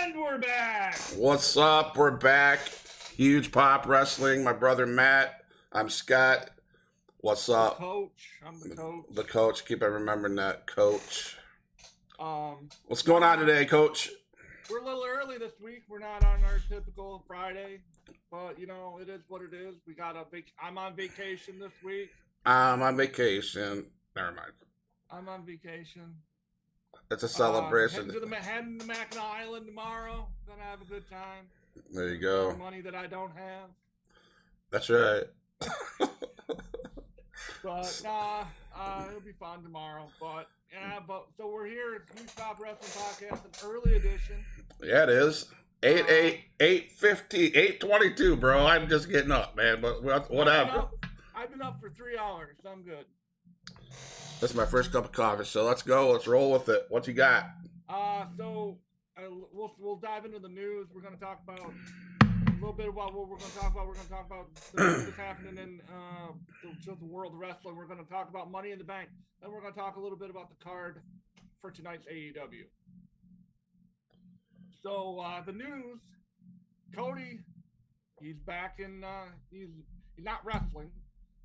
And we're back. What's up? We're back. Huge Pop Wrestling. My brother Matt. I'm Scott. What's up? Coach. I'm the coach. The coach. Keep on remembering that, coach. Um, What's going on today, coach? We're a little early this week. We're not on our typical Friday, but you know it is what it is. We got I'm on vacation this week. I'm on vacation. Never mind. I'm on vacation. It's a celebration. Heading to Mackinac Island tomorrow. Gonna have a good time. There you go. Money that I don't have. That's right. But it'll be fun tomorrow. But so we're here at Huge Pop Wrestling Podcast, an early edition. Yeah, it is. 8:22, bro. I'm just getting up, man. But whatever. I've been up for 3 hours. I'm good. That's my first cup of coffee, so let's go. Let's roll with it. What you got? We'll dive into the news. We're going to talk about a little bit about what we're going to talk about. We're going to talk about the news that's happening in the world of wrestling. We're going to talk about Money in the Bank. Then we're going to talk a little bit about the card for tonight's AEW. So the news, Cody, he's back in. He's not wrestling.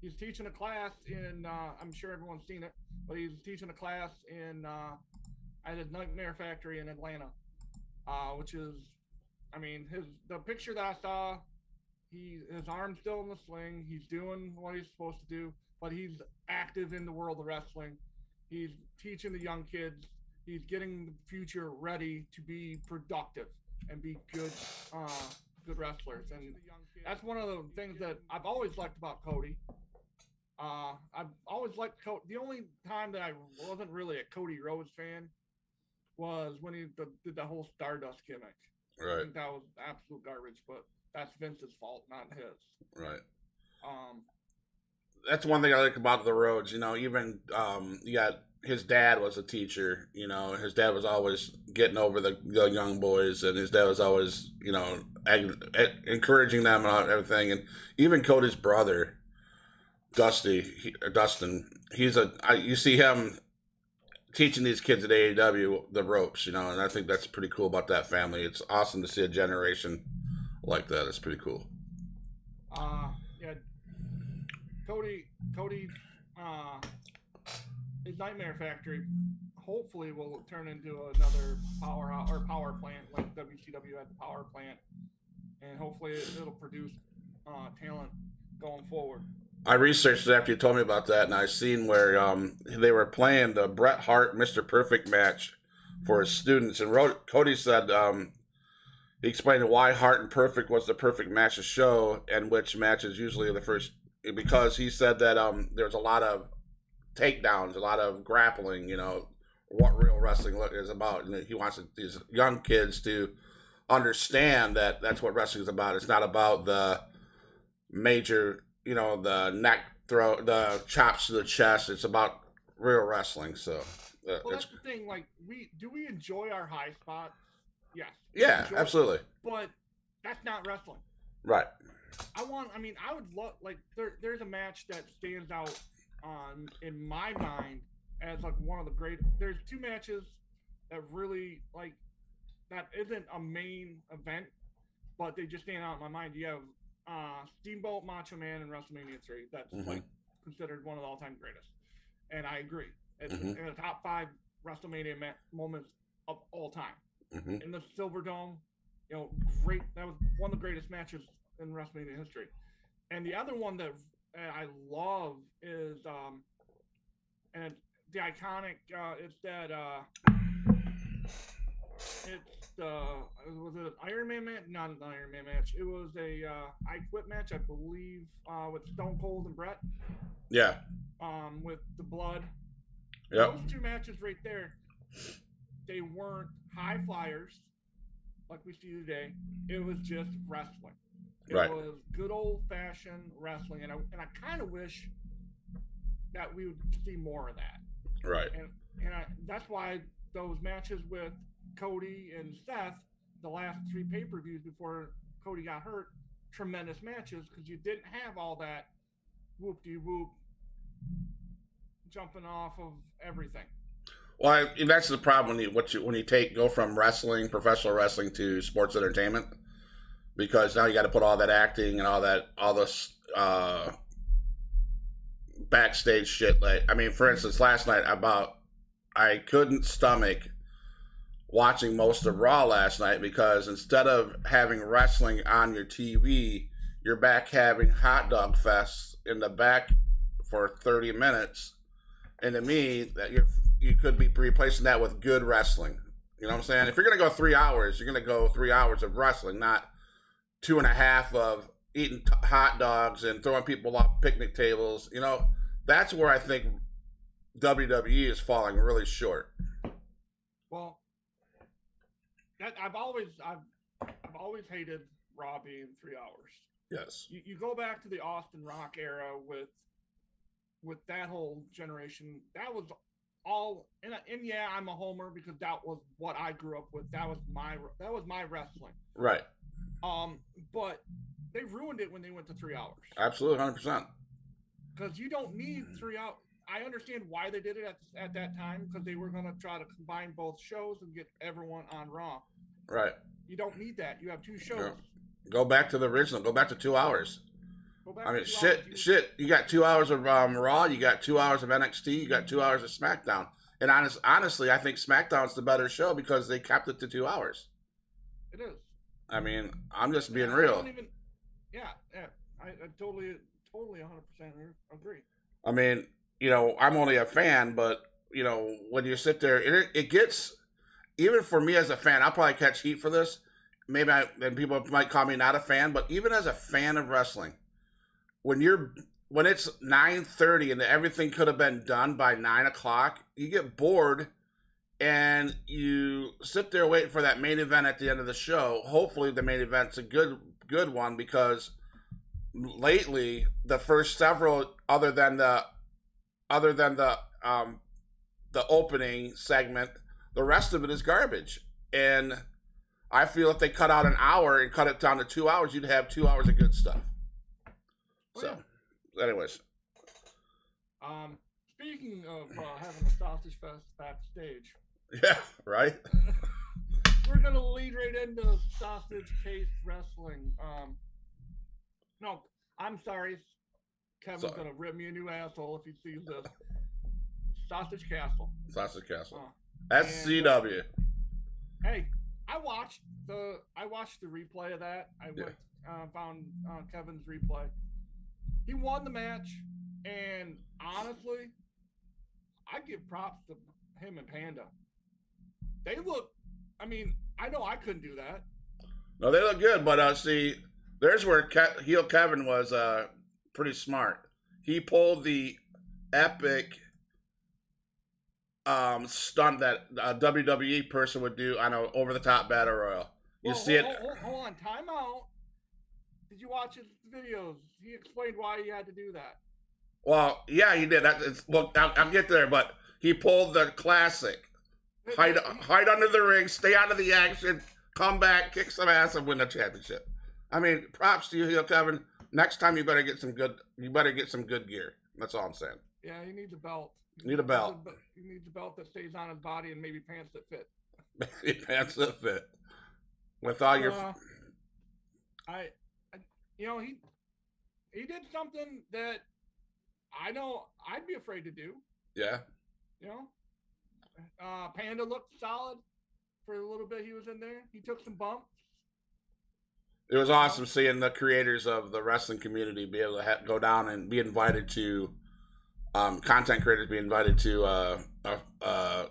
He's teaching a class in. I'm sure everyone's seen it, but he's teaching a class in at a Nightmare Factory in Atlanta, which is, I mean, the picture that I saw, his arm's still in the sling. He's doing what he's supposed to do, but he's active in the world of wrestling. He's teaching the young kids. He's getting the future ready to be productive and be good wrestlers. And that's one of the things that I've always liked about Cody. I've always liked Cody. The only time that I wasn't really a Cody Rhodes fan was when he did the whole Stardust gimmick. Right. I think that was absolute garbage, but that's Vince's fault, not his. Right. That's one thing I like about the Rhodes. You know, even you got his dad was a teacher. You know, his dad was always getting over the young boys, and his dad was always, you know, encouraging them and everything. And even Cody's brother, Dustin, you see him teaching these kids at AEW the ropes, you know, and I think that's pretty cool about that family. It's awesome to see a generation like that. It's pretty cool. Yeah, Cody, his Nightmare Factory hopefully will turn into another power plant like WCW had the power plant, and hopefully it'll produce talent going forward. I researched it after you told me about that, and I seen where they were playing the Bret Hart Mr. Perfect match for his students, and Cody said he explained why Hart and Perfect was the perfect match to show, and which match is usually the first, because he said that there's a lot of takedowns, a lot of grappling, you know, what real wrestling is about. And he wants these young kids to understand that that's what wrestling is about. It's not about the major, you know, the neck throw, the chops to the chest. It's about real wrestling. So well, that's the thing. Like, we enjoy our high spots? Yes. Yeah, absolutely. But that's not wrestling. Right. I would love, like, there's a match that stands out in my mind as like one of the great. There's two matches that really, like, that isn't a main event, but they just stand out in my mind. You have Steamboat Macho Man in WrestleMania 3. That's like considered one of the all-time greatest, and I agree. It's in the top 5 WrestleMania moments of all time. In the Silverdome, you know, great. That was one of the greatest matches in WrestleMania history. And the other one that I love is and the iconic. It's that. Was it an Iron Man match? Not an Iron Man match. It was a I Quit match, I believe, with Stone Cold and Brett. Yeah. With the blood. Yep. Those two matches right there, they weren't high flyers like we see today. It was just wrestling. It was good old fashioned wrestling, and I kind of wish that we would see more of that. Right. And that's why those matches with Cody and Seth, the last 3 pay-per-views before Cody got hurt, tremendous matches, because you didn't have all that whoop-de-whoop jumping off of everything. Well, that's the problem when you go from wrestling, professional wrestling, to sports entertainment, because now you got to put all that acting and all this backstage shit. Like, I mean, for instance, last night I couldn't stomach watching most of Raw last night because instead of having wrestling on your TV, you're back having hot dog fests in the back for 30 minutes. And to me, that you could be replacing that with good wrestling. You know what I'm saying? If you're going to go 3 hours, you're going to go 3 hours of wrestling, not 2.5 of eating hot dogs and throwing people off picnic tables. You know, that's where I think WWE is falling really short. Well, I've always hated Raw being 3 hours. Yes. You go back to the Austin Rock era with that whole generation. That was all, and yeah, I'm a homer because that was what I grew up with. That was my wrestling. Right. But they ruined it when they went to 3 hours. Absolutely, 100%. Because you don't need 3 hours. I understand why they did it at that time, because they were going to try to combine both shows and get everyone on Raw. Right. You don't need that. You have 2 shows. Yeah. Go back to the original. Go back to 2 hours. I mean, shit. You got 2 hours of Raw. You got 2 hours of NXT. You got 2 hours of SmackDown. And honestly, I think SmackDown's the better show because they kept it to 2 hours. It is. I mean, I'm just being real. I totally 100% agree. I mean, you know, I'm only a fan, but, you know, when you sit there, it gets, even for me as a fan, I'll probably catch heat for this. And people might call me not a fan, but even as a fan of wrestling, when it's 9:30 and everything could have been done by 9 o'clock, you get bored and you sit there waiting for that main event at the end of the show. Hopefully the main event's a good one, because lately the first several, other than the opening segment, the rest of it is garbage. And I feel if they cut out an hour and cut it down to 2 hours, you'd have 2 hours of good stuff. So, anyways. Speaking of having a sausage fest backstage. Yeah, right? We're going to lead right into sausage case wrestling. No, I'm sorry. Kevin's going to rip me a new asshole if he sees this. Sausage Castle. SCW. Hey, I watched the replay of that. I found Kevin's replay. He won the match, and honestly, I give props to him and Panda. They look. I mean, I know I couldn't do that. No, they look good, but see, there's where heel Kevin was pretty smart. He pulled the epic stunt that a WWE person would do on an over-the-top battle royal. Hold on, time out. Did you watch his videos? He explained why he had to do that. Well, yeah, he did. Look, I'll get there, but he pulled the classic. Hide under the ring, stay out of the action, come back, kick some ass, and win the championship. I mean, props to you, heel Kevin. Next time you better get some good gear. That's all I'm saying. Yeah, he needs a belt. He needs a belt that stays on his body, and maybe pants that fit. Maybe pants that fit. With all your he did something that I know I'd be afraid to do. Yeah. You know? Panda looked solid for a little bit he was in there. He took some bumps. It was awesome seeing the creators of the wrestling community be able to go down and be invited to content creators be invited to a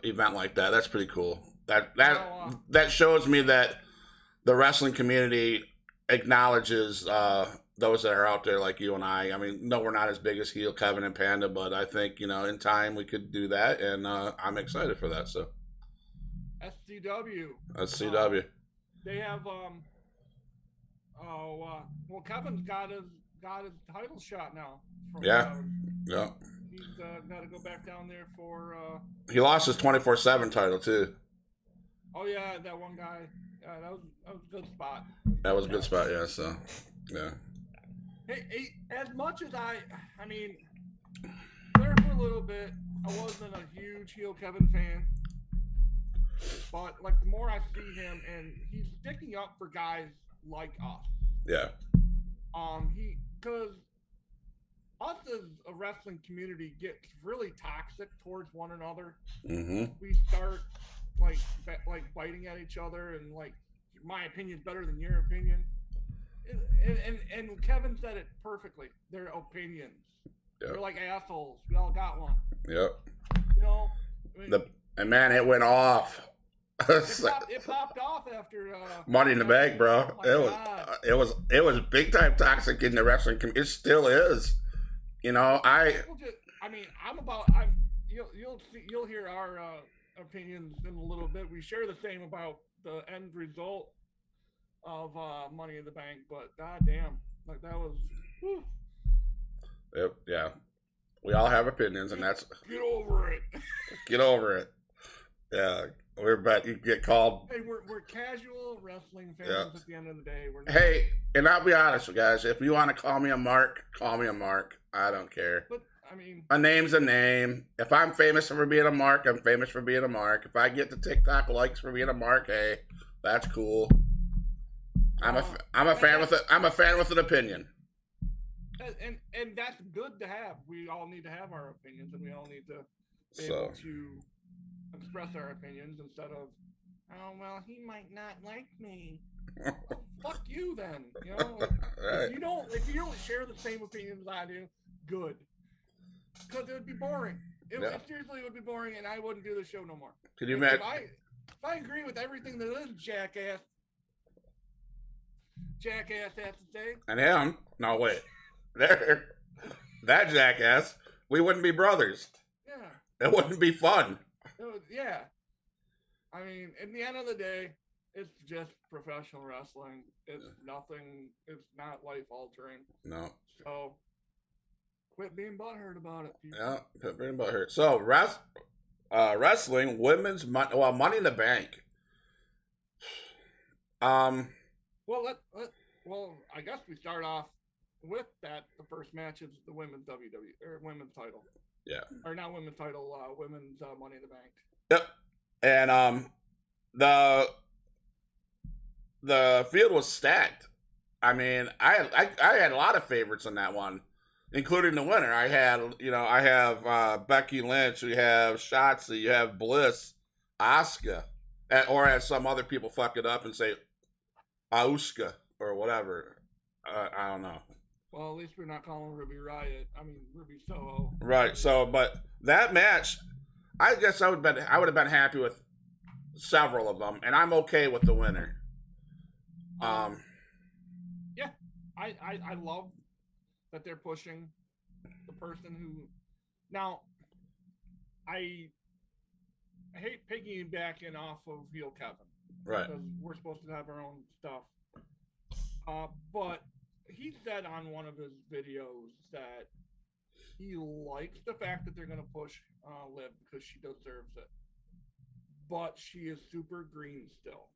event like that. That's pretty cool. That shows me that the wrestling community acknowledges those that are out there like you and I. I mean, no, we're not as big as heel Kevin and Panda, but I think, you know, in time we could do that, and I'm excited for that. So SCW. They have Kevin's got his title shot now. Yeah. He's got to go back down there for. He lost his 24/7 title too. Oh yeah, that one guy. Yeah, that was a good spot. That was a good spot. Yeah. So, yeah. Hey, as much as I mean, there for a little bit, I wasn't a huge heel Kevin fan, but like the more I see him, and he's sticking up for guys like us. Yeah. He because us as a wrestling community gets really toxic towards one another. Mm-hmm. We start like biting at each other and like my opinion's better than your opinion. And Kevin said it perfectly. They're opinions. Yep. They're like assholes. We all got one. Yep. You know. I mean, and man, it went off. it popped off after Money in the Bank, bro. Oh it was big time toxic in the wrestling community. It still is. You know, you'll hear our opinions in a little bit. We share the same about the end result of Money in the Bank, but goddamn, like that was. Whew. Yeah, we all have opinions, and that's get over it. Get over it. Yeah, we're about you get called. Hey, we're casual wrestling fans at the end of the day. Hey, and I'll be honest, guys. If you want to call me a mark, call me a mark. I don't care. But I mean, a name's a name. If I'm famous for being a mark, I'm famous for being a mark. If I get the TikTok likes for being a mark, hey, that's cool. I'm a fan with an opinion. And that's good to have. We all need to have our opinions, and we all need to be able to express our opinions instead of, oh well, he might not like me. Well, fuck you then. You know, right. if you don't share the same opinions as I do, good. Because it would be boring. Seriously, it would be boring, and I wouldn't do the show no more. Could you imagine? If I agree with everything that this jackass has to say, and him, no wait, that jackass, we wouldn't be brothers. Yeah, it wouldn't be fun. Yeah, I mean, at the end of the day, it's just professional wrestling. It's nothing. It's not life altering. No. So quit being butthurt about it. People. Yeah, quit being butthurt. So wrestling, women's Money in the Bank. Well, I guess we start off with that. The first match is the women's WWE or women's title. Yeah. Or not women's title, women's Money in the Bank. Yep. And the field was stacked. I mean, I had a lot of favorites in that one, including the winner. I have Becky Lynch, we have Shotzi, you have Bliss, Asuka, or as some other people fuck it up and say Auska or whatever. I don't know. Well, at least we're not calling Ruby Riot. I mean Ruby Soho. Right. So, but that match, I guess I would have been happy with several of them, and I'm okay with the winner. Yeah, I love that they're pushing the person who. Now, I hate piggybacking off of heel Kevin, right? Because we're supposed to have our own stuff. But he said on one of his videos that he likes the fact that they're going to push Liv because she deserves it. But she is super green still.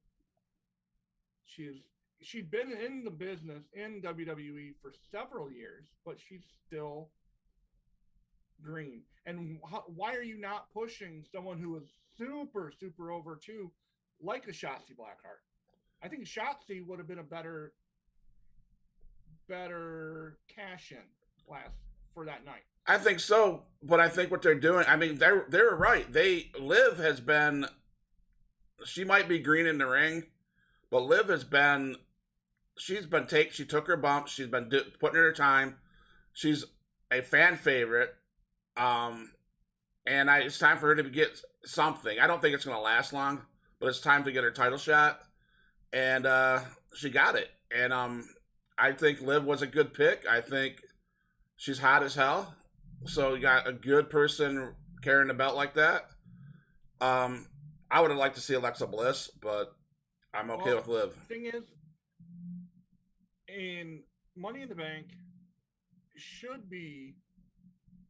She'd been in the business in WWE for several years, but she's still green. And why are you not pushing someone who is super, super over too, like a Shotzi Blackheart? I think Shotzi would have been a better cash in for that night. I think so, but I think what they're doing, I mean, they're right. Liv has been, she might be green in the ring, but Liv has been, she took her bump. She's been putting in her time. She's a fan favorite. And it's time for her to get something. I don't think it's going to last long, but it's time to get her title shot. And she got it. And I think Liv was a good pick. I think she's hot as hell. So you got a good person carrying the belt like that. I would have liked to see Alexa Bliss, but I'm okay with Liv. The thing is, in Money in the Bank should be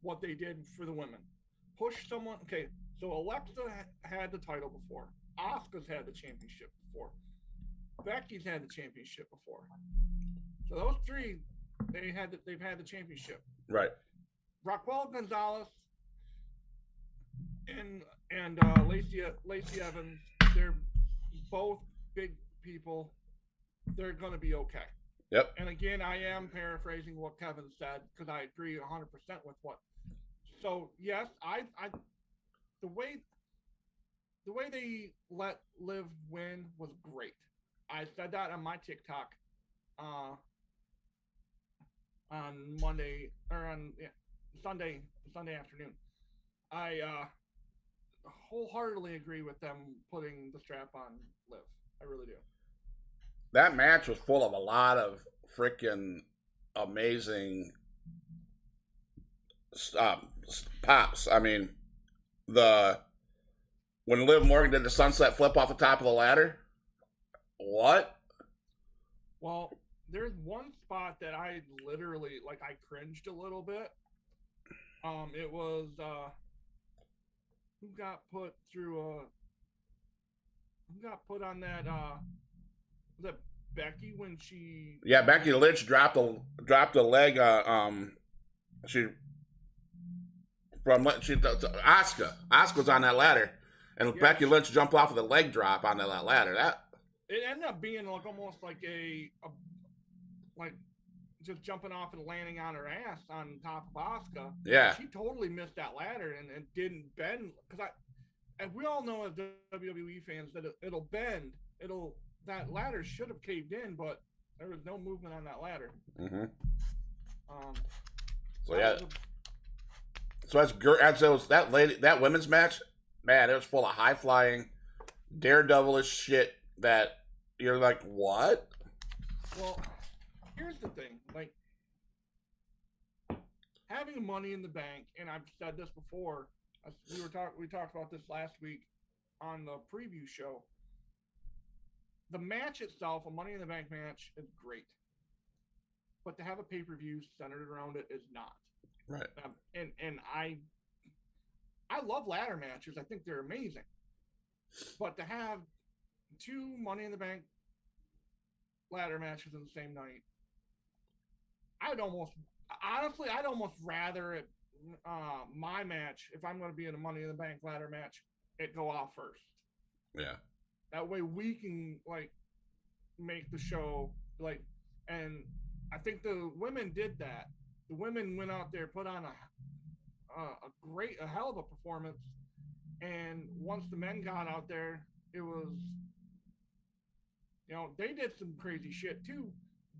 what they did for the women. Push someone. Okay, so Alexa had the title before. Asuka's had the championship before. Becky's had the championship before. So those three, they've had the championship. Right. Raquel Gonzalez and Lacey Evans, they're both big people. They're going to be okay. Yep. And again, I am paraphrasing what Kevin said because I agree 100% with what. So yes, I the way they let Liv win was great. I said that on my TikTok on Monday or on Sunday afternoon. I wholeheartedly agree with them putting the strap on Liv. I really do. That match was full of a lot of freaking amazing pops. I mean, when Liv Morgan did the sunset flip off the top of the ladder, what? Well, there's one spot that I literally I cringed a little bit. It was who got put on that was it Becky when she Becky Lynch dropped a leg Asuka was on that ladder, and Becky Lynch jumped off of the leg drop onto that ladder. It ended up being almost like a just jumping off and landing on her ass on top of Asuka. Yeah, she totally missed that ladder and didn't bend and we all know as WWE fans that it'll bend. That ladder should have caved in, but there was no movement on that ladder. Mm-hmm. That women's match, man, it was full of high flying, daredevilish shit that you're like, what? Well, here's the thing, having Money in the Bank, and I've said this before. We talked about this last week on the preview show. The match itself, a Money in the Bank match, is great, but to have a pay-per-view centered around it is not. Right. And I love ladder matches. I think they're amazing, but to have 2 Money in the Bank ladder matches in the same night, I'd almost rather it my match, if I'm going to be in a Money in the Bank ladder match, it go off first. Yeah. That way we can make the show and I think the women did that. The women went out there, put on a hell of a performance, and once the men got out there, it was they did some crazy shit too,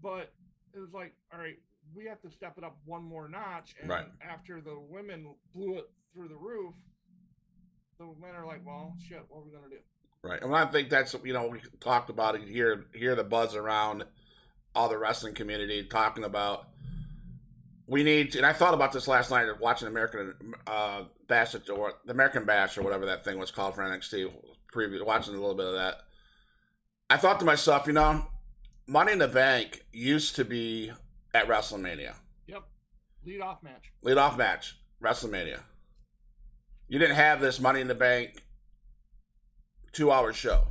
but it was all right, we have to step it up one more notch. And after the women blew it through the roof, the men are like, well, shit, what are we going to do? Right. And I think that's, we talked about it here, the buzz around all the wrestling community talking about we need to, and I thought about this last night watching American Bash, or the American Bash, or whatever that thing was called for NXT, watching a little bit of that. I thought to myself, Money in the Bank used to be at WrestleMania. Yep. Lead off match. WrestleMania. You didn't have this Money in the Bank 2-hour show.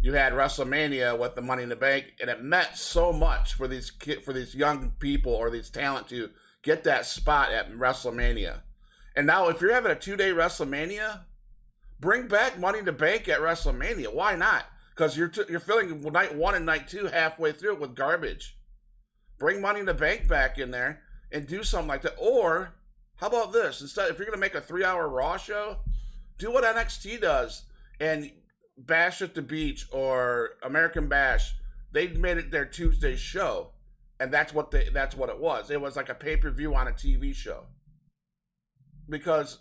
You had WrestleMania with the Money in the Bank, and it meant so much for these young people or these talent to get that spot at WrestleMania. And now, if you're having a 2-day WrestleMania, bring back Money in the Bank at WrestleMania. Why not? Because you're filling night 1 and night 2 halfway through it with garbage. Bring Money in the Bank back in there and do something like that. Or how about this? Instead, if you're going to make a 3-hour Raw show, do what NXT does and Bash at the Beach or American Bash. They made it their Tuesday show, and that's what it was. It was like a pay-per-view on a TV show. Because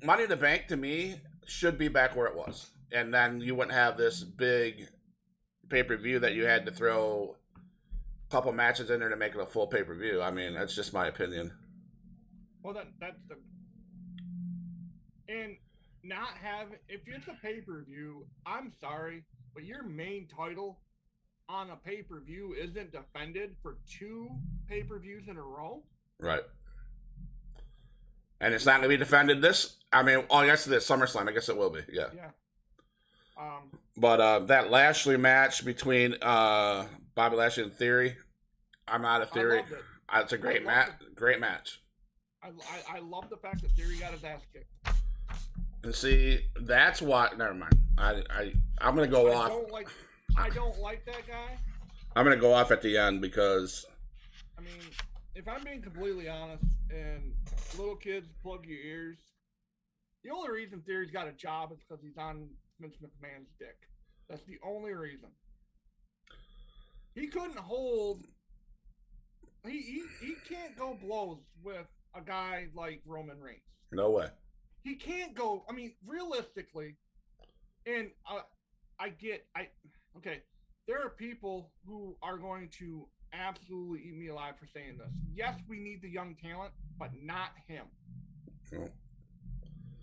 Money in the Bank, to me, should be back where it was. And then you wouldn't have this big pay-per-view that you had to throw a couple matches in there to make it a full pay-per-view. I mean, that's just my opinion. Well, that's the... And not have... If it's a pay-per-view, I'm sorry, but your main title on a pay-per-view isn't defended for 2 pay-per-views in a row? Right. And it's not going to be defended this... I mean, I guess this SummerSlam, I guess it will be, yeah. Yeah. But that Lashley match between Bobby Lashley and Theory, I'm out of Theory. It's a great match. Great match. I love the fact that Theory got his ass kicked. And see, that's why. Never mind. I'm gonna go off. I don't like that guy. I'm gonna go off at the end because. I mean, if I'm being completely honest, and little kids plug your ears, the only reason Theory's got a job is because he's on Vince McMahon's dick. That's the only reason. He couldn't hold. He can't go blows with a guy like Roman Reigns. No way. He can't go. I mean, realistically, and okay. There are people who are going to absolutely eat me alive for saying this. Yes, we need the young talent, but not him. Oh.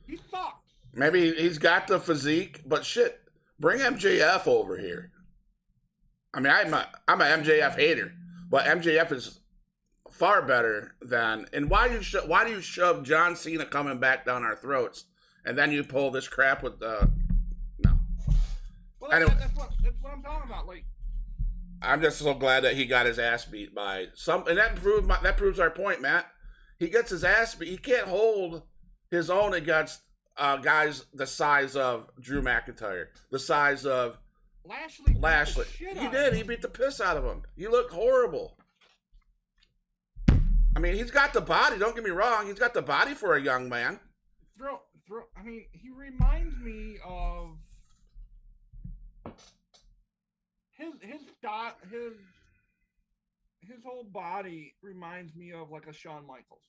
He sucks. Maybe he's got the physique, but shit, bring MJF over here. I mean, I'm an MJF hater, but MJF is far better than. And why do you shove John Cena coming back down our throats, and then you pull this crap with the no. Well, that's what I'm talking about. Like, I'm just so glad that he got his ass beat by some, and that proves our point, Matt. He gets his ass beat. He can't hold his own against guys the size of Drew McIntyre, the size of Lashley. He did. He beat the piss out of him. He looked horrible. I mean, he's got the body. Don't get me wrong. He's got the body for a young man. I mean, he reminds me of his whole body reminds me of like a Shawn Michaels.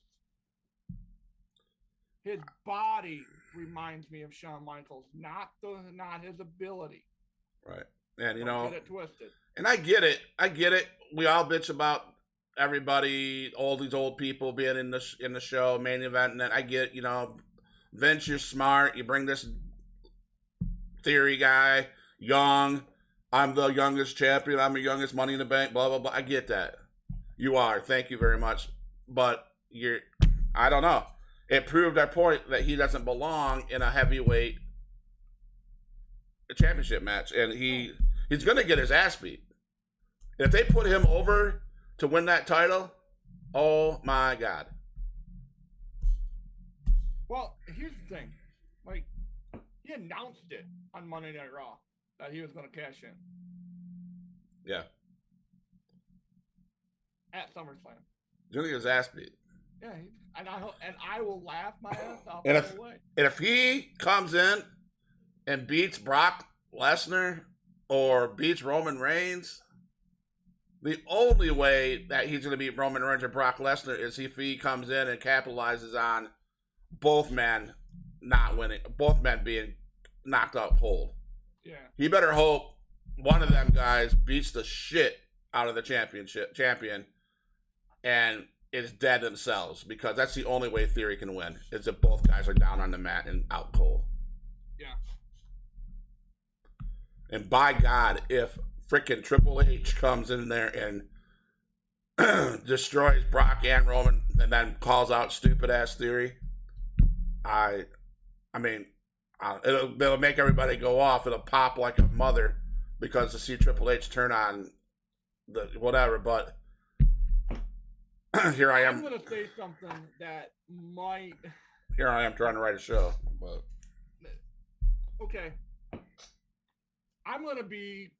His body reminds me of Shawn Michaels, not his ability. Right. And Don't get it twisted. And I get it. We all bitch about everybody, all these old people being in the show, main event, and then I get, Vince, you're smart. You bring this Theory guy, young. I'm the youngest champion. I'm the youngest Money in the Bank, blah, blah, blah. I get that. You are. Thank you very much. But I don't know. It proved our point that he doesn't belong in a heavyweight championship match. And he's going to get his ass beat. If they put him over to win that title, oh my God. Well, here's the thing. Like, he announced it on Monday Night Raw that he was going to cash in. Yeah. At SummerSlam. He's going to get his ass beat. Yeah, and I will laugh my ass off and if he comes in and beats Brock Lesnar or beats Roman Reigns, the only way that he's going to beat Roman Reigns or Brock Lesnar is if he comes in and capitalizes on both men not winning, both men being knocked out cold. Yeah. He better hope one of them guys beats the shit out of the champion and is dead themselves, because that's the only way Theory can win, is if both guys are down on the mat and out cold. Yeah. And by God, if freaking Triple H comes in there and destroys Brock and Roman and then calls out stupid ass Theory, I mean, it'll make everybody go off. It'll pop like a mother because to see Triple H turn on the whatever, but here I am. I'm going to say something that might... Here I am trying to write a show, but... Okay. I'm going to be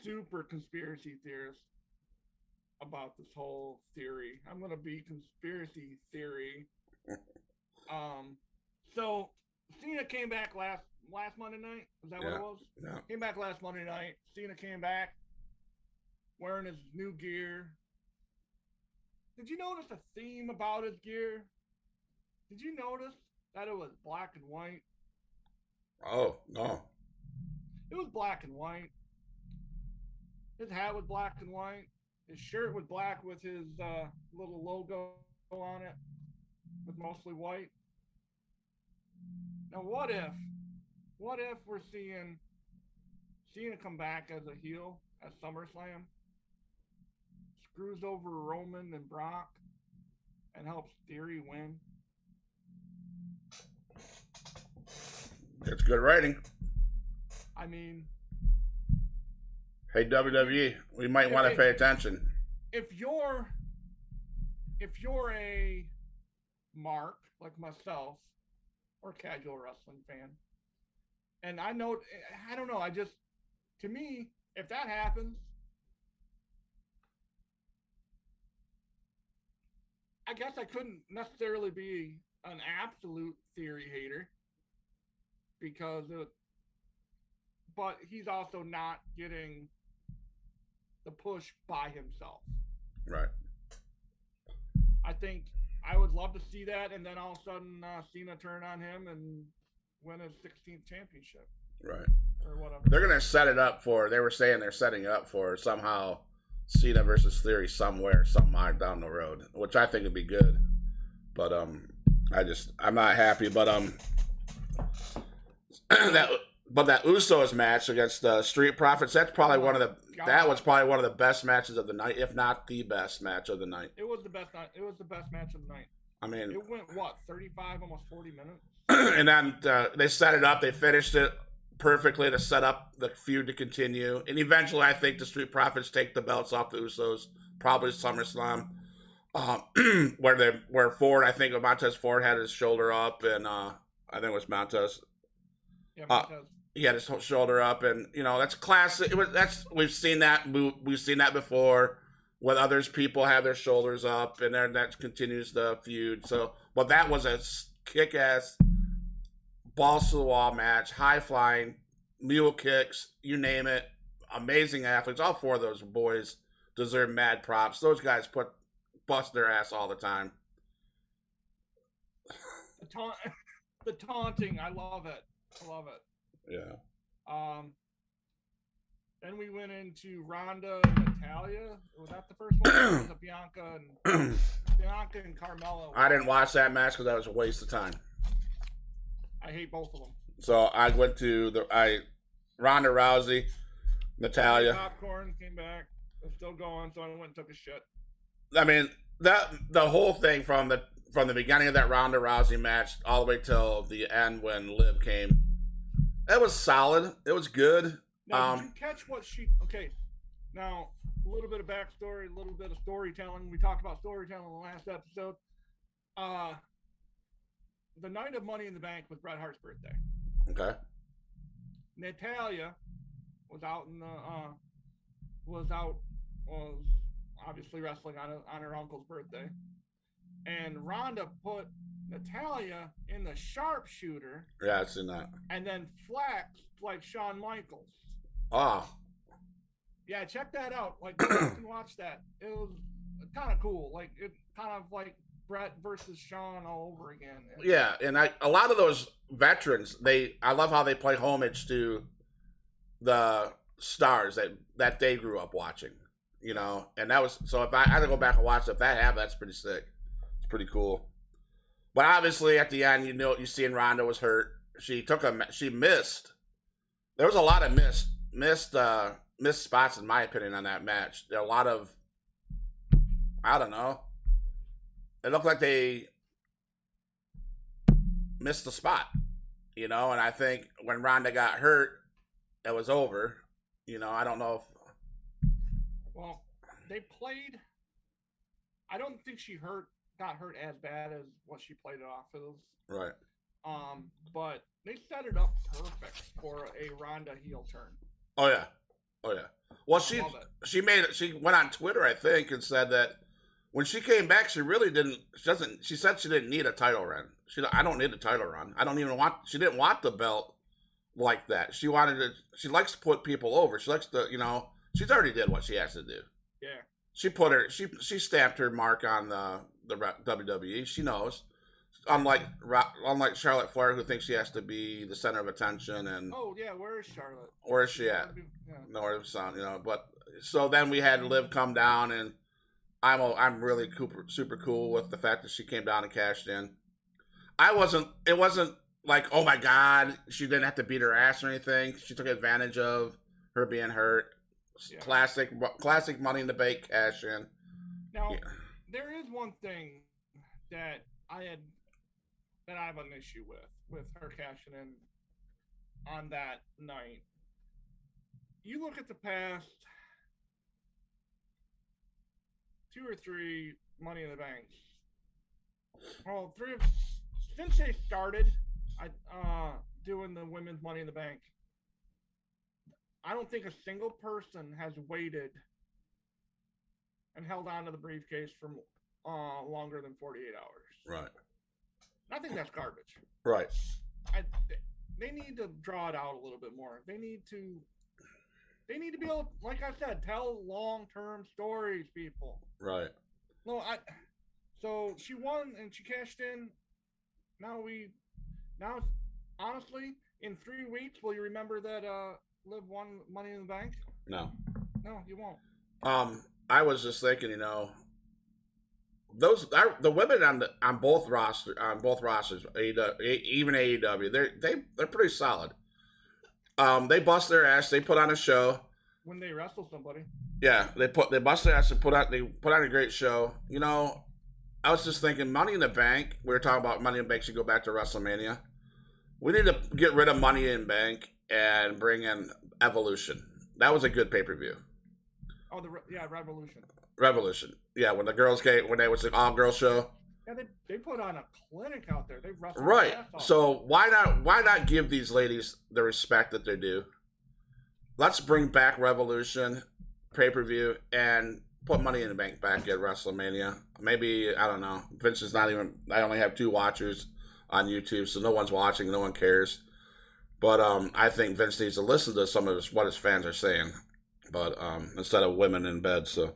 super conspiracy theorist about this whole theory. I'm going to be conspiracy theory. So, Cena came back last Monday night? Is that what it was? Yeah. Came back last Monday night. Cena came back wearing his new gear. Did you notice a theme about his gear? Did you notice that it was black and white? Oh, no. It was black and white. His hat was black and white. His shirt was black with his little logo on it. It was mostly white. Now what if we're seeing Cena come back as a heel at SummerSlam? Screws over Roman and Brock and helps Theory win. It's good writing. I mean, hey WWE, we might want to pay attention. If you're a mark like myself, or casual wrestling fan. And I know, I don't know, to me, if that happens, I guess I couldn't necessarily be an absolute theory hater because but he's also not getting the push by himself. Right. I think I would love to see that, and then all of a sudden Cena turn on him and win his 16th championship. Right. Or whatever. They're going to set it up for, they were saying they're setting it up for somehow Cena versus Theory somewhere down the road, which I think would be good. But I'm not happy. But that Usos match against Street Profits, that was probably one of the best matches of the night, if not the best match of the night. It was the best night. It was the best match of the night. I mean, it went 35, almost 40 minutes. And then they set it up. They finished it perfectly to set up the feud to continue. And eventually, I think the Street Profits take the belts off the Usos, probably SummerSlam, where Ford, I think Montez Ford had his shoulder up, and I think it was Montez. Yeah, Montez. He had his shoulder up, and that's classic. We've seen that before. When others people have their shoulders up, and then that continues the feud. So, but that was a kick-ass, balls to the wall match, high flying, mule kicks, you name it. Amazing athletes. All four of those boys deserve mad props. Those guys bust their ass all the time. The taunting, I love it. Yeah. Then we went into Ronda and Natalia. Was that the first one? It was Bianca and Carmella. I didn't watch that match because that was a waste of time. I hate both of them. So I went to Ronda Rousey, Natalia. Popcorn came back. It's still going, so I went and took a shit. I mean, the whole thing from the beginning of that Ronda Rousey match all the way till the end when Liv came, it was solid. It was good. Now, did you catch what she... Okay, now, a little bit of backstory, a little bit of storytelling. We talked about storytelling in the last episode. The night of Money in the Bank was Bret Hart's birthday. Okay. Natalia was obviously wrestling on her uncle's birthday. And Ronda put Natalia in the sharpshooter. Yeah, I've seen that. And then flexed like Shawn Michaels. Oh. Yeah, check that out. Like, you can watch that. It was kind of cool. Like, it kind of like Bret versus Shawn all over again. Yeah, and a lot of those veterans, I love how they play homage to the stars that they grew up watching. And that was, so if I had to go back and watch it, if that happened, that's pretty sick. It's pretty cool. But obviously at the end, you seen Ronda was hurt. She missed. There was a lot of missed spots, in my opinion, on that match. There are a lot of, I don't know. It looked like they missed the spot, and I think when Ronda got hurt, it was over. I don't know if. Well, they played. I don't think she got hurt as bad as what she played it off as. Right. But they set it up perfect for a Ronda heel turn. Oh yeah. Well, she went on Twitter, I think, and said that when she came back, she really didn't. She said she didn't need a title run. I don't need a title run. I don't even want. She didn't want the belt like that. She wanted to. She likes to put people over. She likes to. She's already did what she has to do. Yeah. She stamped her mark on the WWE. She knows. Unlike Charlotte Flair, who thinks she has to be the center of attention, and where is Charlotte? Where is she at? Nowhere to sound, But so then we had Liv come down, and I'm really super cool with the fact that she came down and cashed in. It wasn't like, oh my God, she didn't have to beat her ass or anything. She took advantage of her being hurt. Yeah. Classic Money in the Bank cash in. Now, there is one thing that I have an issue with her cashing in on that night. You look at the past 2 or 3 Money in the Banks. Well, since they started, doing the women's Money in the Bank. I don't think a single person has waited and held on to the briefcase for longer than 48 hours. Right. I think that's garbage. Right. They need to draw it out a little bit more. They need to be able, like I said, tell long-term stories, people. Right. No, so she won and she cashed in. Now, honestly, in 3 weeks, will you remember that Liv won Money in the Bank? No, you won't. I was just thinking, the women on both rosters, AEW, even AEW, they're pretty solid. They bust their ass. They put on a show when they wrestle somebody. Yeah, they bust their ass and put on a great show. I was just thinking, Money in the Bank. We were talking about Money in the Bank should go back to WrestleMania. We need to get rid of Money in the Bank and bring in Evolution. That was a good pay-per-view. Oh, Revolution. Revolution. Yeah, when it was an all-girl show. Yeah, they put on a clinic out there. They wrestled right. So why not give these ladies the respect that they're due? Let's bring back Revolution pay-per-view and put Money in the Bank back at WrestleMania. Maybe, I don't know. Vince is not even. I only have 2 watchers on YouTube, so no one's watching. No one cares. But I think Vince needs to listen to some of what his fans are saying. But instead of women in bed, so.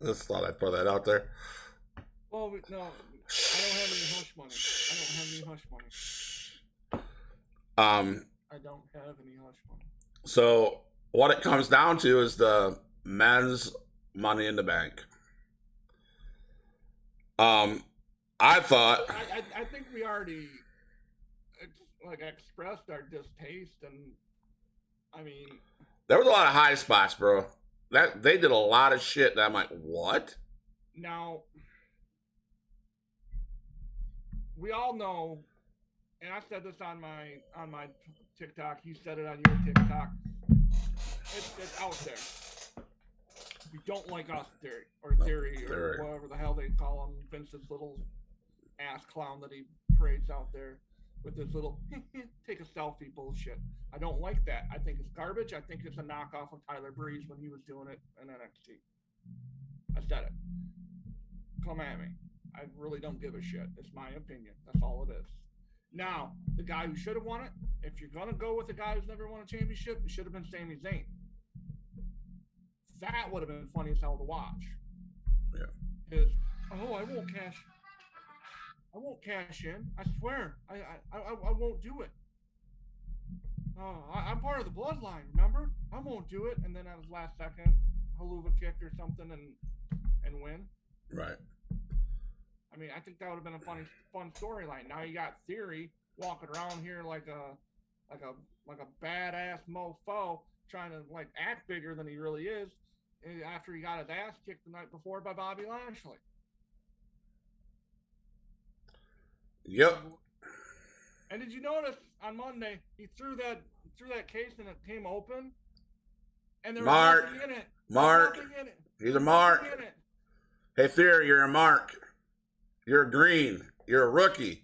Just thought I'd put that out there. Well, no, I don't have any hush money. I don't have any hush money. So what it comes down to is the men's Money in the Bank. I thought. I think we already expressed our distaste, and I mean, there was a lot of high spots, bro. They did a lot of shit that I'm like, what? Now, we all know, and I said this on my TikTok. You said it on your TikTok. It's out there. If you don't like us, Theory, or whatever the hell they call him, Vince's little ass clown that he parades out there with his little take a selfie bullshit. I don't like that. I think it's garbage. I think it's a knockoff of Tyler Breeze when he was doing it in NXT. I said it. Come at me. I really don't give a shit. It's my opinion. That's all it is. Now, the guy who should have won it, if you're going to go with the guy who's never won a championship, it should have been Sami Zayn. That would have been funny as hell to watch. Yeah. Because, I won't cash in. I swear. I won't do it. I'm part of the bloodline, remember? I won't do it. And then at his last second, haluva kick or something and win. Right. I mean, I think that would have been a fun storyline. Now you got Theory walking around here like a badass mofo, trying to act bigger than he really is, after he got his ass kicked the night before by Bobby Lashley. Yep. And did you notice on Monday he threw that case and it came open, and there was nothing in it. Mark. He's a Mark. Hey Theory, you're a Mark. You're green. You're a rookie.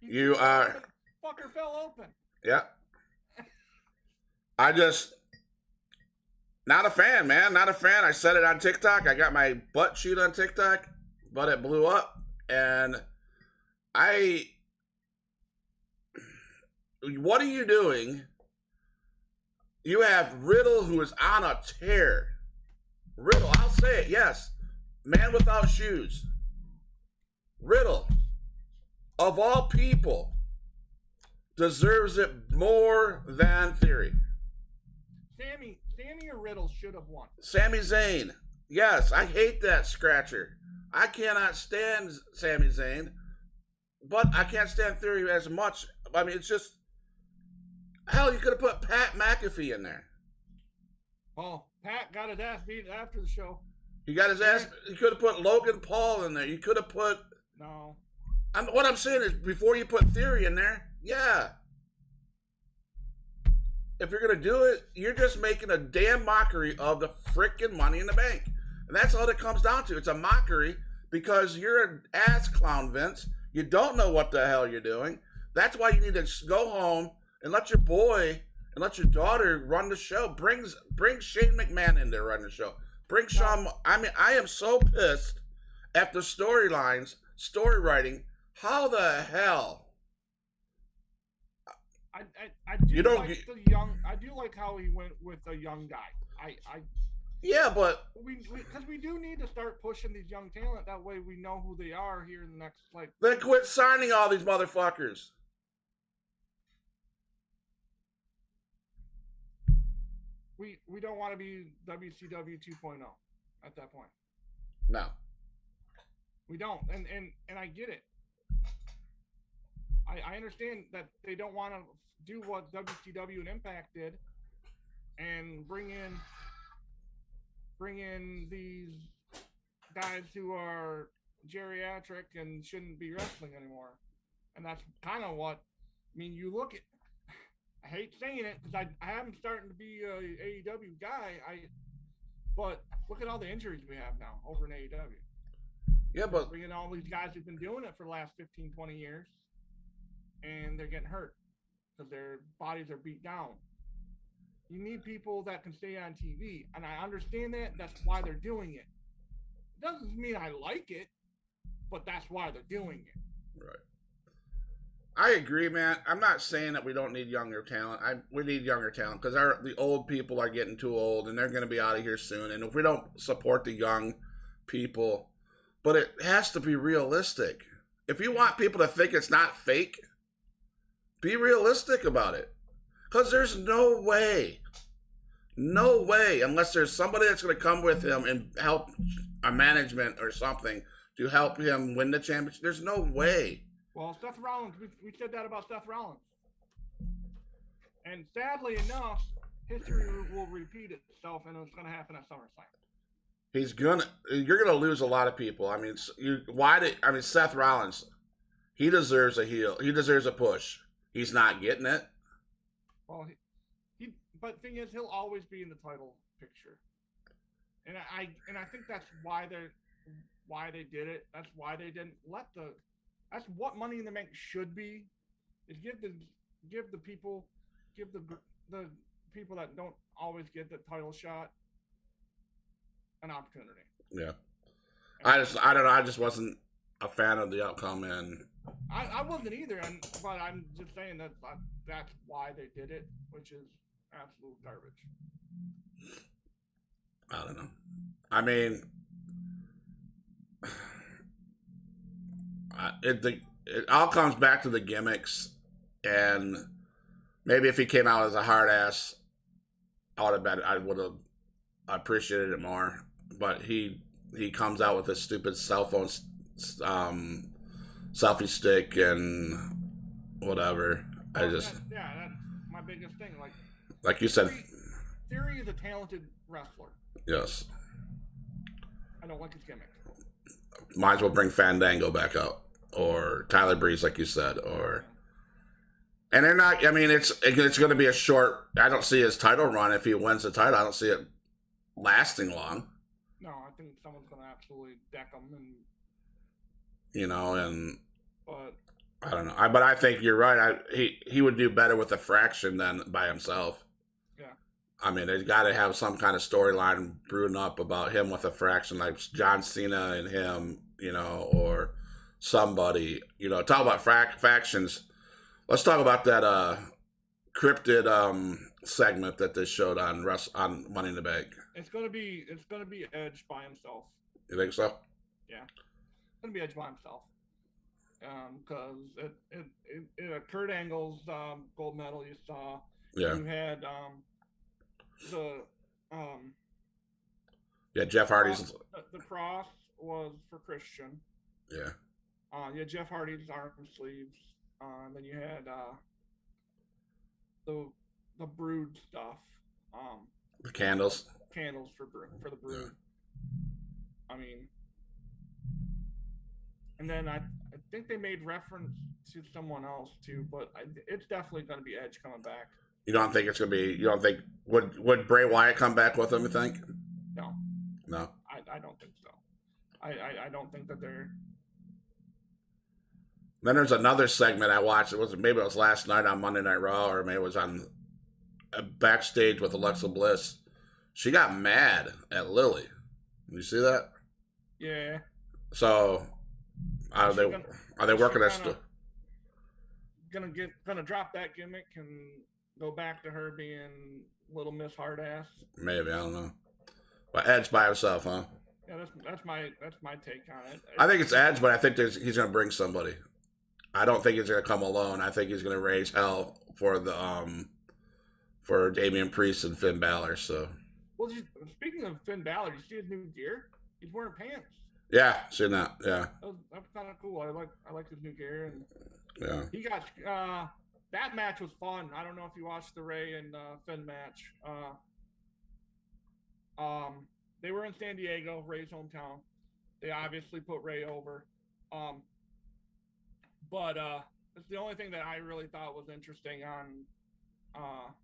You are. Fucker fell open. Yeah. Not a fan, man. Not a fan. I said it on TikTok. I got my butt chewed on TikTok, but it blew up. And what are you doing? You have Riddle, who is on a tear. Riddle, I'll say it, yes. Man without shoes. Riddle, of all people, deserves it more than Theory. Sami or Riddle should have won. Sami Zayn. Yes, I hate that scratcher. I cannot stand Sami Zayn, but I can't stand Theory as much. I mean, it's just, hell, you could have put Pat McAfee in there. Oh, Pat got his ass beat after the show. He got his ass. You could have put Logan Paul in there. You could have put. No. What I'm saying is, before you put Theory in there, yeah. If you're going to do it, you're just making a damn mockery of the freaking Money in the Bank. And that's all it comes down to. It's a mockery because you're an ass clown, Vince. You don't know what the hell you're doing. That's why you need to go home and let your boy and let your daughter run the show. Bring Shane McMahon in there, run the show. Bring Shawn. I mean, I am so pissed at the storylines, story writing. How the hell? I do like the young. I do like how he went with a young guy. Yeah, but because we do need to start pushing these young talent. That way, we know who they are here in the next Then quit signing all these motherfuckers. We don't want to be WCW 2.0 at that point. No, we don't, and I get it. I understand that they don't want to do what WCW and Impact did, and bring in these guys who are geriatric and shouldn't be wrestling anymore. And that's kind of what, I mean, you look at, I hate saying it because I am starting to be a AEW guy, but look at all the injuries we have now over in AEW. Yeah, but bringing all these guys who've been doing it for the last 15, 20 years, and they're getting hurt because their bodies are beat down. You need people that can stay on TV, and I understand that. That's why they're doing it. It doesn't mean I like it, but that's why they're doing it. Right. I agree, man. I'm not saying that we don't need younger talent. We need younger talent because the old people are getting too old, and they're going to be out of here soon. And if we don't support the young people, but it has to be realistic. If you want people to think it's not fake, be realistic about it. Because there's no way, unless there's somebody that's going to come with him and help a management or something to help him win the championship. There's no way. Well, Seth Rollins, we said that about Seth Rollins. And sadly enough, history will repeat itself, and it's going to happen at SummerSlam. You're going to lose a lot of people. I mean, Seth Rollins, he deserves a heel. He deserves a push. He's not getting it. Well, but the thing is, he'll always be in the title picture, and I think that's why they did it. That's why they didn't let That's what Money in the Bank should be. Is give the people that don't always get the title shot an opportunity. Yeah, I don't know. I just wasn't a fan of the outcome, and I wasn't either. But I'm just saying that that's why they did it, which is absolute garbage. I don't know. I mean, it all comes back to the gimmicks, and maybe if he came out as a hard ass, I would have appreciated it more. But he comes out with this stupid cell phone selfie stick and whatever. That's my biggest thing. Like you said, Theory is a talented wrestler. Yes. I don't like his gimmick. Might as well bring Fandango back out, or Tyler Breeze, like you said, and they're not. I mean, it's going to be a short. I don't see his title run if he wins the title. I don't see it lasting long. No, I think someone's going to absolutely deck him, But I don't know. But I think you're right. He would do better with a fraction than by himself. Yeah. I mean, they've got to have some kind of storyline brewing up about him with a fraction, like John Cena and him, or somebody, talk about factions. Let's talk about that cryptid segment that they showed on Money in the Bank. It's gonna be Edge by himself. You think so? Yeah, it's gonna be Edge by himself. Because Kurt Angle's gold medal you saw. Yeah. You had Jeff Hardy's. The cross was for Christian. Yeah. You had Jeff Hardy's arm sleeves. Then you had the Brood stuff. The candles. Candles for the Brood. Yeah. I mean, and then I think they made reference to someone else too, but it's definitely going to be Edge coming back. You don't think it's going to be? You don't think would Bray Wyatt come back with him? You think? No. No. I don't think so. I don't think that they're. Then there's another segment I watched. Maybe it was last night on Monday Night Raw, or maybe it was on backstage with Alexa Bliss. She got mad at Lily. You see that? Yeah. So are they working that still? Gonna drop that gimmick and go back to her being Little Miss Hardass. Maybe, I don't know. But Edge by himself, huh? Yeah, that's my take on it. I think it's Edge, but I think he's gonna bring somebody. I don't think he's gonna come alone. I think he's gonna raise hell for for Damian Priest and Finn Balor. So. Well, speaking of Finn Balor, you see his new gear? He's wearing pants. Yeah, seen that. Yeah. That's kind of cool. I like his new gear, and yeah. He got that match was fun. I don't know if you watched the Ray and Finn match. They were in San Diego, Ray's hometown. They obviously put Ray over. But it's the only thing that I really thought was interesting on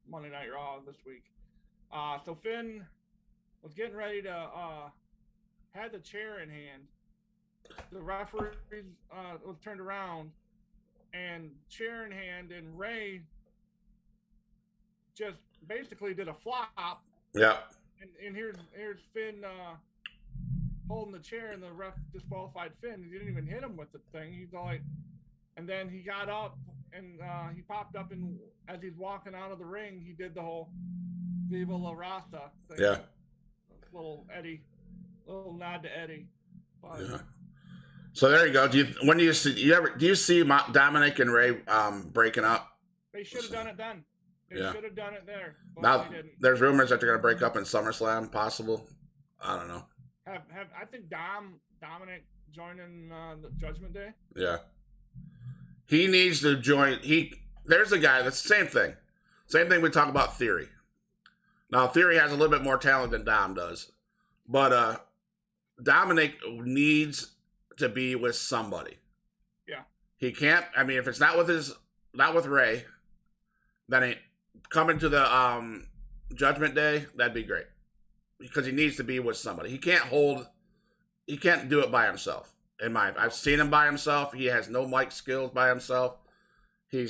Monday Night Raw this week. So Finn was getting ready to had the chair in hand. The referee was turned around and chair in hand, and Ray just basically did a flop. Yeah. And here's Finn holding the chair, and the ref disqualified Finn. He didn't even hit him with the thing. He's all like, and then he got up and he popped up, and as he's walking out of the ring, he did the whole Viva La Raza thing. Yeah. Little nod to Eddie. But, yeah. So there you go. Do you see Dominic and Ray breaking up? They should have done it then. They should have done it there. But now they didn't. There's rumors that they're going to break up in SummerSlam. Possible. I don't know. I think Dominic joining the Judgment Day. Yeah. He needs to join. There's a guy that's the same thing. Same thing we talk about Theory. Now Theory has a little bit more talent than Dom does, but Dominic needs to be with somebody. Yeah. He can't. I mean, if it's not with Ray, then coming to the Judgment Day, that'd be great, because he needs to be with somebody. He can't do it by himself. I've seen him by himself. He has no mic skills by himself. He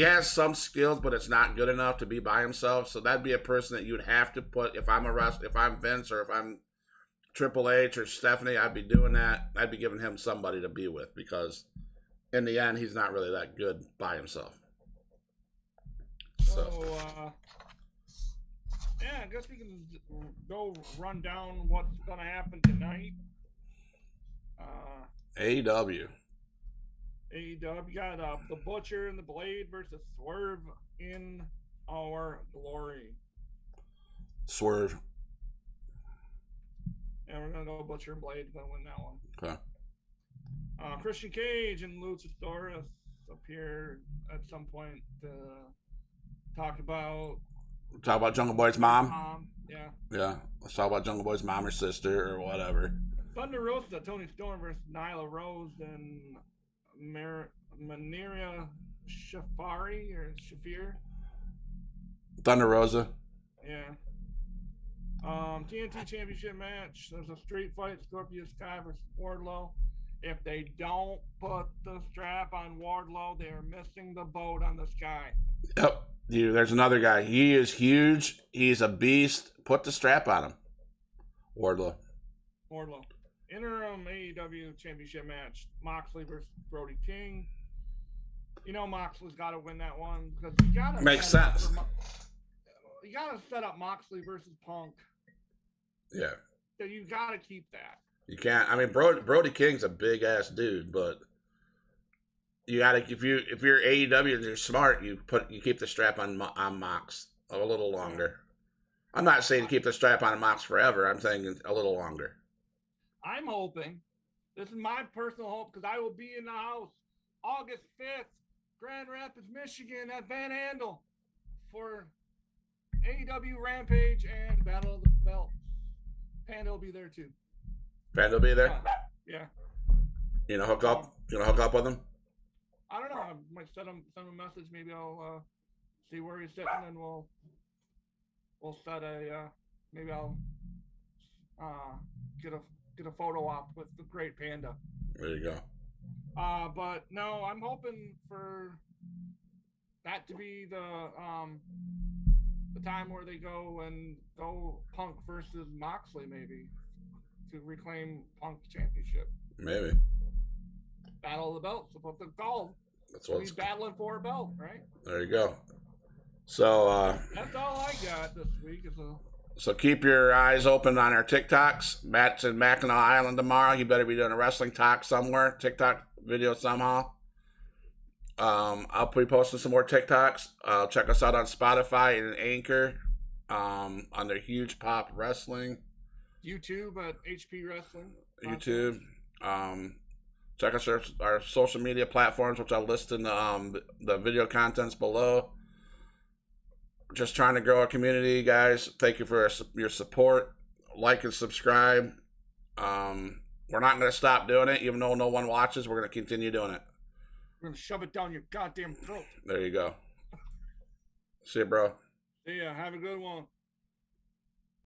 has some skills, but it's not good enough to be by himself. So that'd be a person that you'd have to put, if I'm Vince, or if I'm Triple H or Stephanie, I'd be doing that. I'd be giving him somebody to be with, because in the end, he's not really that good by himself. So yeah, I guess we can go run down what's going to happen tonight. AEW. You got the Butcher and the Blade versus Swerve in Our Glory. Swerve. Yeah, we're going to go Butcher and Blade. Going to win that one. Okay. Christian Cage and Luchasaurus appear at some point to talk about Jungle Boy's mom. Yeah. Yeah. Let's talk about Jungle Boy's mom or sister or whatever. Thunder Rosa, Tony Storm versus Nyla Rose and Manira Shafir. Thunder Rosa. Yeah. TNT Championship match. There's a street fight. Scorpio Sky versus Wardlow. If they don't put the strap on Wardlow, they are missing the boat on the Sky. Yep. Dude, there's another guy. He is huge. He's a beast. Put the strap on him. Wardlow. Interim AEW Championship match. Moxley versus Brody King. You know Moxley's got to win that one, because you got to makes sense. You got to set up Moxley versus Punk. Yeah. So you got to keep that. You can't. I mean, Brody King's a big ass dude, but you got to, if you're AEW and you're smart, you keep the strap on Mox a little longer. I'm not saying to keep the strap on Mox forever. I'm saying a little longer. I'm hoping, this is my personal hope, because I will be in the house August 5th, Grand Rapids, Michigan at Van Andel for AEW Rampage and Battle of the Belts. Panda will be there too. Panda will be there? Yeah. You know, hook up with him? I don't know. I might send him a message. Maybe I'll see where he's sitting, and we'll set a maybe I'll get get a photo op with the Great Panda. There you go. But no, I'm hoping for that to be the time where they go Punk versus Moxley, maybe, to reclaim Punk's championship. Maybe. Battle of the belts. That's what they're called. That's what he's battling for a belt, right? There you go. So that's all I got this week. So keep your eyes open on our TikToks. Matt's in Mackinac Island tomorrow. You better be doing a wrestling talk somewhere. TikTok video somehow. I'll be posting some more TikToks. Check us out on Spotify and Anchor under Huge Pop Wrestling. YouTube at HP Wrestling. YouTube. Check us our social media platforms, which I'll list in the video contents below. Just trying to grow our community, guys. Thank you for your support. Like and subscribe. We're not going to stop doing it, even though no one watches. We're going to continue doing it. We're going to shove it down your goddamn throat. There you go. See you, bro. See ya. Have a good one.